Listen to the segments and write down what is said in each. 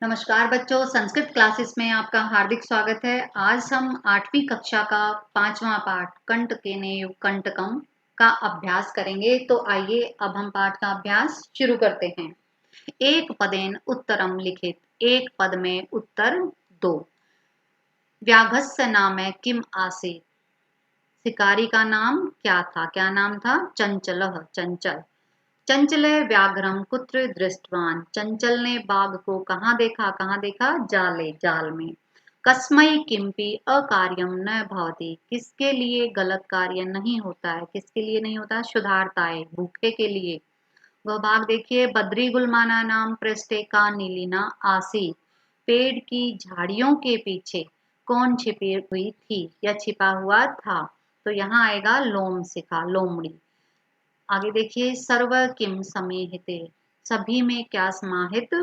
नमस्कार बच्चों, संस्कृत क्लासेस में आपका हार्दिक स्वागत है। आज हम 8वीं कक्षा का 5वां पाठ कंटकेनेव कंटकम का अभ्यास करेंगे। तो आइए अब हम पाठ का अभ्यास शुरू करते हैं। एक पदेन उत्तरम लिखित, एक पद में उत्तर दो। व्याघस्य नाम किम आसीत्, शिकारी का नाम क्या था? क्या नाम था? चंचलः, चंचल। चंचले व्याघ्रम कुत्र दृष्टवान, चंचल ने बाघ को कहाँ देखा? कहाँ देखा? जाले, जाल में। कस्मै किंपि अकार्यम न भवति, किसके लिए गलत कार्य नहीं होता है? किसके लिए नहीं होता? क्षुधार्ताय, भूखे के लिए। वह बाघ देखिए, बद्री गुलमाना नाम पृष्ठे का नीलिना आसी, पेड़ की झाड़ियों के पीछे कौन छिपी हुई थी या छिपा हुआ था? तो यहाँ आएगा लोम शिखा, लोमड़ी। आगे देखिए, सर्व किम समेहिते, सभी में क्या समाहित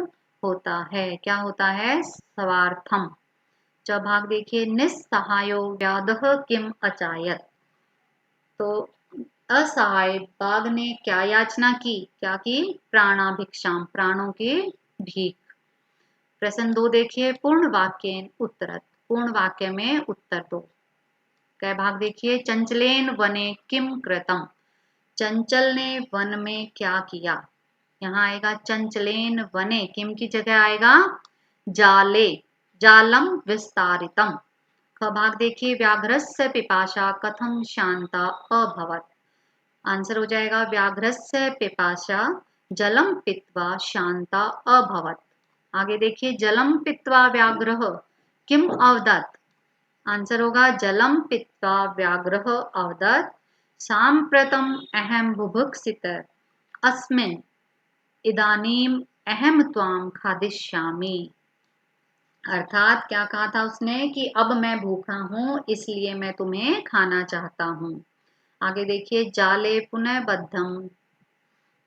होता है? क्या होता है? स्वार्थम। जब भाग देखिए, निस्सहायो व्याधः किम अचायत, तो असहाय बाघ ने क्या याचना की? क्या की? प्राणाभिक्षाम, प्राणों की भीख। प्रश्न 2 देखिए, पूर्ण वाक्य उत्तरत, पूर्ण वाक्य में उत्तर दो। कै भाग देखिए, चंचलेन वने किम कृतम, चंचल ने वन में क्या किया? यहाँ आएगा चंचलेन वने, किम की जगह आएगा जाले, जालम विस्तारितम। ख भाग देखिए, व्याघ्रस्य पिपाशा कथम शांता अभवत, आंसर हो जाएगा व्याघ्रस्य पिपाशा जलम पीत्वा शांता अभवत। आगे देखिए, जलम पीत्वा व्याघ्रः किम अवदत्, आंसर होगा जलम पीत्वा व्याघ्रः अवदत् साम्प्रतम अहम बुभुक्षित अस्मिन् इदानीम अहम त्वाम खादिष्यामि। अर्थात क्या कहा था उसने कि अब मैं भूखा हूं, इसलिए मैं तुम्हें खाना चाहता हूं। आगे देखिए, जाले पुनः बद्धम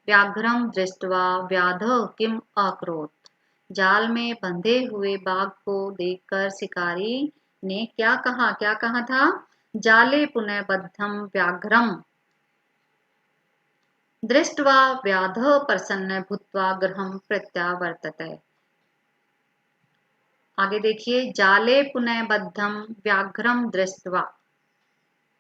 व्याघ्रम दृष्ट्वा व्याधः किम अकरोत्, जाल में बंधे हुए बाघ को देखकर शिकारी ने क्या कहा? क्या कहा था? जाले पुनः बद्धम व्याघ्रम दृष्ट्वा व्याधः प्रसन्न भूत्वा गृहं प्रत्यावर्तत। आगे देखिए, जाले पुनः बद्धम व्याघ्रम दृष्ट्वा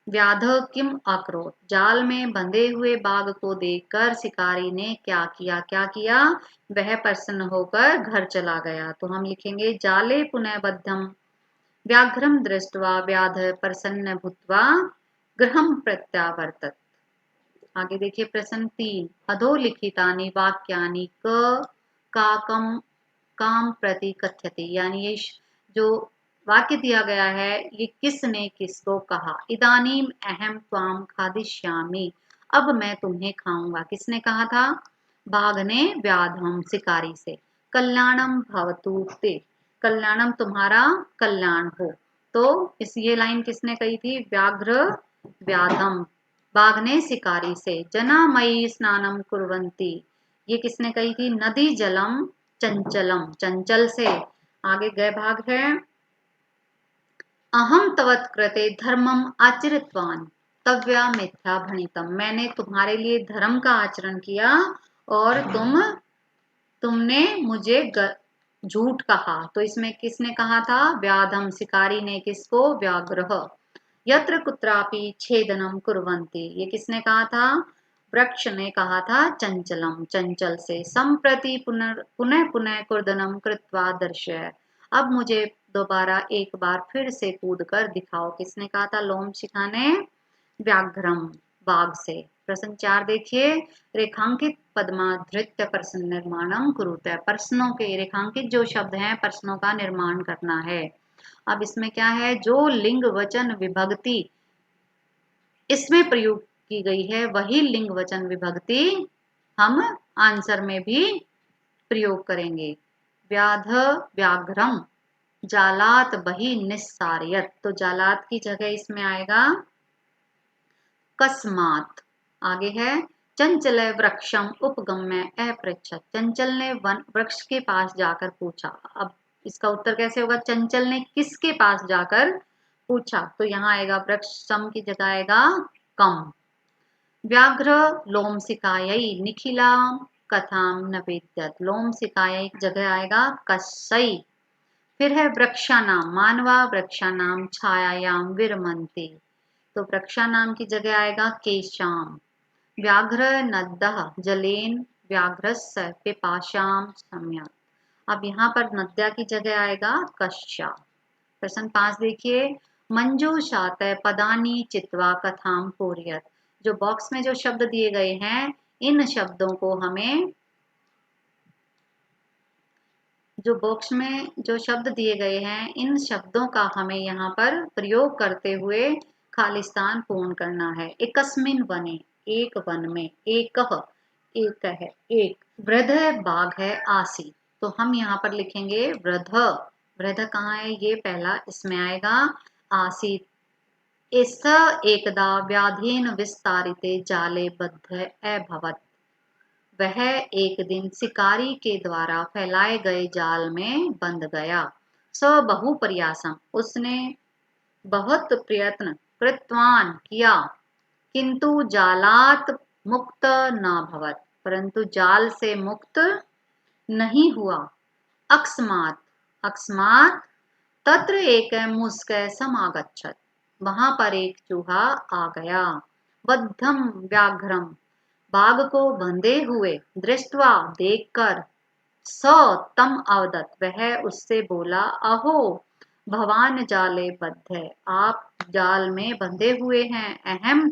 व्याधः किम अकरोत्, जाल में बंधे हुए बाघ को देखकर शिकारी ने क्या किया? क्या किया? वह प्रसन्न होकर घर चला गया। तो हम लिखेंगे जाले पुनः बद्धम व्याघ्रम दृष्ट्वा व्याधः प्रसन्न भूत्वा गृहं प्रत्यावर्तत। आगे देखिए, प्रश्न 3, अधोलिखितानि वाक्यानि क काकम काम प्रति कथ्यते, यानी ये जो वाक्य दिया गया है ये किसने किसको कहा? इदानीम अहम त्वाम खादिष्यामि, अब मैं तुम्हें खाऊंगा। किसने कहा था? बाघ ने व्याधम, शिकारी से। कल्याणम भवतु ते, कल्याणम तुम्हारा कल्याण हो। तो ये लाइन किसने कही थी? व्याघ्र व्याधम, बाघ ने शिकारी से। जना मयि स्नानम कुर्वन्ति, ये किसने कही थी? नदी जलम चंचलम, चंचल से। आगे गए भाग है, अहम तवत् कृते धर्मम आचरितवान तव्या मिथ्या भणितम, मैंने तुम्हारे लिए धर्म का आचरण किया और तुमने मुझे झूठ कहा। तो इसमें किसने कहा था? व्याधम, शिकारी ने। किसको? व्याघ्रः। यत्र कुत्रापि छेदनम कुर्वन्ति, ये किसने कहा था? वृक्ष ने कहा था चंचलम, चंचल से। संप्रति पुनः पुनः कुर्दनम कृत्वा दर्शय, अब मुझे दोबारा एक बार फिर से कूद कर दिखाओ। किसने कहा था? लोम शिखा ने व्याघ्रम, बाघ से। प्रश्न 4 देखिए, रेखांकित पद्माधृत्य प्रश्न निर्माणम कुरुते, प्रश्नों के रेखांकित जो शब्द हैं प्रश्नों का निर्माण करना है। अब इसमें क्या है? जो लिंग वचन विभक्ति इसमें प्रयोग की गई है वही लिंग वचन विभक्ति हम आंसर में भी प्रयोग करेंगे। व्याध व्याघ्रम जालात बही निस्सारयत, तो जालात की जगह इसमें आएगा कस्मात। आगे है, चंचल वृक्षम उपगम्य अपृच्छत, चंचल ने वन वृक्ष के पास जाकर पूछा। अब इसका उत्तर कैसे होगा? चंचल ने किसके पास जाकर पूछा? तो यहाँ आएगा वृक्ष, सम की जगह आएगा कम। व्याघ्र लोम शिकायई निखिला कथाम न वेद्यत, लोम सिकाय जगह आएगा कस्सई। फिर है वृक्षानाम, मानवा वृक्षानाम छायायाम विरमन्ते, तो वृक्षानाम की जगह आएगा केशाम। व्याघ्र नद्दः जलेन व्याघ्रस्य पिपाशाम सम्यक, अब यहाँ पर नद्या की जगह आएगा कश्या। प्रश्न 5 देखिए, मंजूषात पदानी चित्वा कथाम पूरयत, जो बॉक्स में जो शब्द दिए गए हैं इन शब्दों को हमें, जो बॉक्स में जो शब्द दिए गए हैं इन शब्दों का हमें यहाँ पर प्रयोग करते हुए खालिस्तान पूर्ण करना है। एकस्मिन वने, एक वन में, एक है एक, वृध बाघ है आसी, तो हम यहाँ पर लिखेंगे वृध, वृध कहाँ है, ये पहला इसमें आएगा, आसीत। इस एकदा व्याधीन विस्तारिते जाले बद्ध अभवत, वह एक दिन शिकारी के द्वारा फैलाए गए जाल में बंध गया। स बहु प्रयासम, उसने बहुत प्रयत्न, कृतवान किया, किंतु जालात मुक्त न भवत, परंतु जाल से मुक्त नहीं हुआ। अकस्मात, अकस्मात तत्र एक मुस्क समागच्छत, वहां पर एक चूहा आ गया। बद्धम व्याघ्रम, बाघ को बंधे हुए, दृष्टवा देखकर, स तम अवदत, वह उससे बोला, अहो भवान जाले बद्ध, आप जाल में बंधे हुए हैं। अहम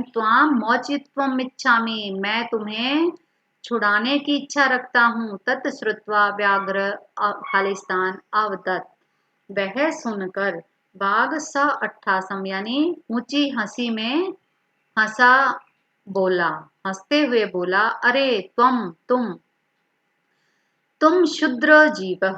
त्वाम मोचित्वम इच्छामि, मैं तुम्हें छुड़ाने की इच्छा रखता हूँ। तत् श्रुत्वा व्याघ्र खालिस्तान अवदत, वह सुनकर बाघ स अट्ठासम यानी ऊंची हंसी में हंसा, बोला, हंसते हुए बोला, अरे तुम क्षुद्र जीव,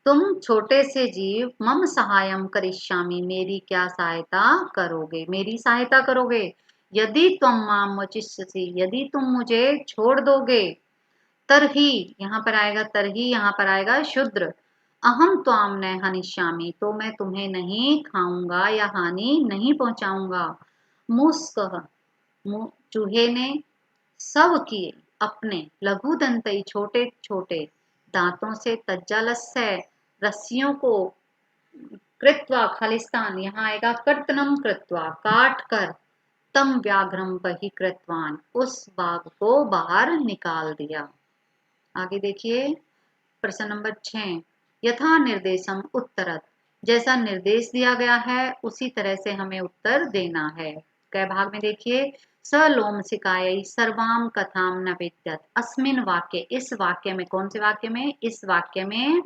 तुम छोटे से जीव, मम सहायम करिष्यामि, मेरी क्या सहायता करोगे, मेरी सहायता करोगे। यदि तुम माम वचिष्यसि, यदि तुम मुझे छोड़ दोगे, तरही, यहाँ पर आएगा तरही, यहाँ पर आएगा शुद्र, अहम त्वाम न हनिष्यामि, तो मैं तुम्हें नहीं खाऊंगा या हानि नहीं पहुंचाऊंगा। मुस्कह, चूहे ने सब किए अपने लघु दंतई छोटे छोटे दांतों से, तज्जालस्य रस्सियों को, कृत्वा खालिस्तान, यहाँ आएगा कर्तनम कृत्वा, काट कर, तम व्याघ्रम बहि कृतवान, उस बाघ को बाहर निकाल दिया। आगे देखिए प्रश्न नंबर 6, यथा निर्देशम उत्तरत, जैसा निर्देश दिया गया है उसी तरह से हमें उत्तर देना है। क भाग में देखिए, सलोम सिकाय सर्वाम कथाम न वेद्यत, अस्मिन वाक्य, इस वाक्य में, कौन से वाक्य में, इस वाक्य में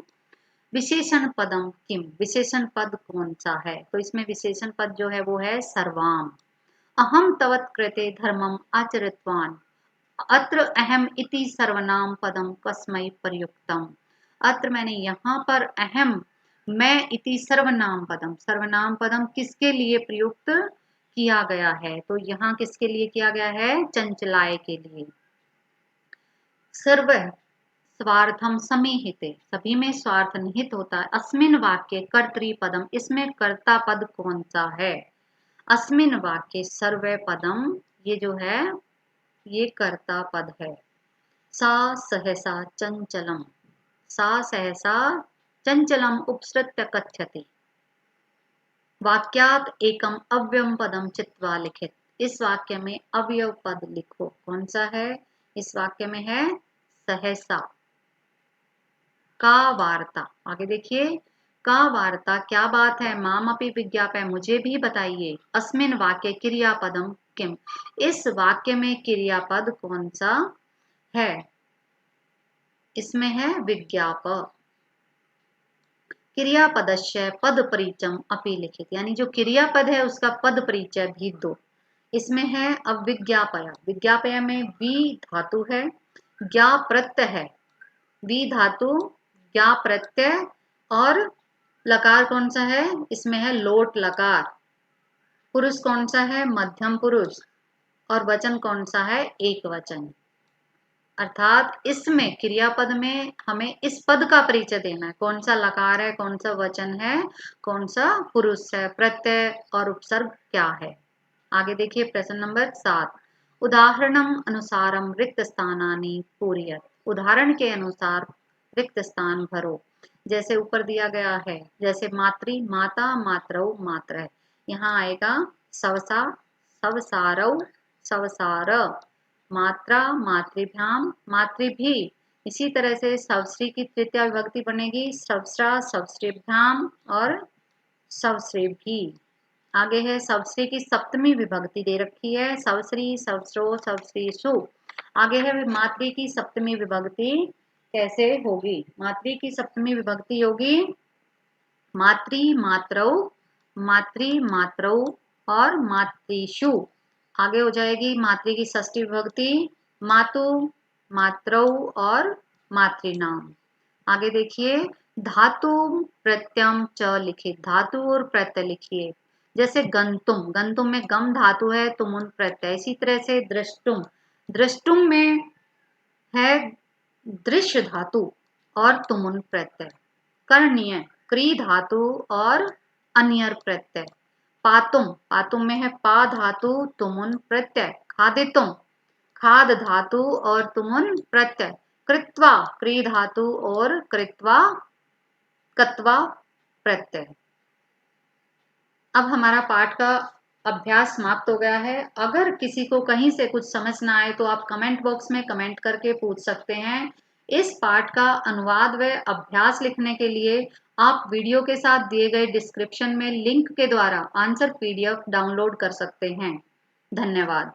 विशेषण पदम किम, विशेषण पद कौन सा है, तो इसमें विशेषण पद जो है वो है सर्वाम। अहम तवत् कृते धर्मम आचरितवान, अत्र अहम इति सर्वनाम पदम कस्मै प्रयुक्तम, अत्र मैंने यहाँ पर अहम, मैं इति सर्वनाम पदम, सर्वनाम पदम किसके लिए प्रयुक्त किया गया है, तो यहाँ किसके लिए किया गया है, चंचलाय के लिए। सर्व स्वार्थम समीहिते, सभी में स्वार्थ निहित होता है। अस्मिन वाक्य कर्तृपदम, इसमें कर्ता पद कौन सा है, अस्मिन वाक्य सर्व पदम, ये जो है ये कर्ता पद है। सा सहसा चंचलम, सा सहसा चंचलम उपसृत्य कथ्यते, वाक्यात एकम अव्ययम पदम चित्वा लिखित, इस वाक्य में अवयव पद लिखो, कौन सा है, इस वाक्य में है सहसा। का वार्ता, आगे देखिए, का वार्ता क्या बात है, माम अपि विज्ञापय, मुझे भी बताइए। अस्मिन वाक्य क्रियापदम किम, इस वाक्य में क्रियापद कौन सा है, इसमें है विज्ञाप। क्रियापदस्य पद परिचम अपि लिखित, यानी जो क्रियापद है उसका पद परिचय भी दो। इसमें है अब विज्ञापया, विज्ञापया में वी धातु है, ज्ञा प्रत्यय है, वी धातु, ज्ञा प्रत्यय, और लकार कौन सा है, इसमें है लोट लकार, पुरुष कौन सा है, मध्यम पुरुष, और वचन कौन सा है, एक वचन। अर्थात इसमें क्रियापद में हमें इस पद का परिचय देना है, कौन सा लकार है, कौन सा वचन है, कौन सा पुरुष है, प्रत्यय और उपसर्ग क्या है। आगे देखिए प्रश्न नंबर 7, उदाहरणम अनुसारम रिक्त स्थानानि पूरयत, उदाहरण के अनुसार रिक्त स्थान भरो। जैसे ऊपर दिया गया है, जैसे मातृ माता मातरौ मात्र, यहाँ आएगा सवसा सवसारौ सवसार, मात्रा मातृभ्याम मातृभी। इसी तरह से सवस्री की तृतीया विभक्ति बनेगी सवस्रा सवस्रीभ्याम और सवस्रीभी। आगे है सवस्री की सप्तमी विभक्ति दे रखी है, सवस्री सवस्रो सवस्रीषु। आगे है मातृ की सप्तमी विभक्ति कैसे होगी। मातृ की सप्तमी विभक्ति होगी मातृ मातरौ मातृ मातरौ और मातृषु। आगे हो जाएगी मातृ की षष्ठी विभक्ति मातु मातरौ और मातृनाम। आगे देखिए धातु प्रत्यम च लिखित, धातु और प्रत्यय लिखिए। जैसे गंतुम, गंतुम में गम धातु है तुमुन प्रत्यय। इसी तरह से दृष्टुम, दृष्टुम में है दृश्य धातु और तुमुन प्रत्यय। कर्णीय क्री धातु और अन्यर प्रत्यय। पातुम, पातुम में है पा धातु तुमुन प्रत्यय। खादितुम, खाद धातु और तुमुन प्रत्यय। कृत्वा क्री धातु और कृत्वा कत्वा प्रत्यय। अब हमारा पाठ का अभ्यास समाप्त हो गया है। अगर किसी को कहीं से कुछ समझ ना आए तो आप कमेंट बॉक्स में कमेंट करके पूछ सकते हैं। इस पाठ का अनुवाद व अभ्यास लिखने के लिए आप वीडियो के साथ दिए गए डिस्क्रिप्शन में लिंक के द्वारा आंसर PDF डाउनलोड कर सकते हैं। धन्यवाद।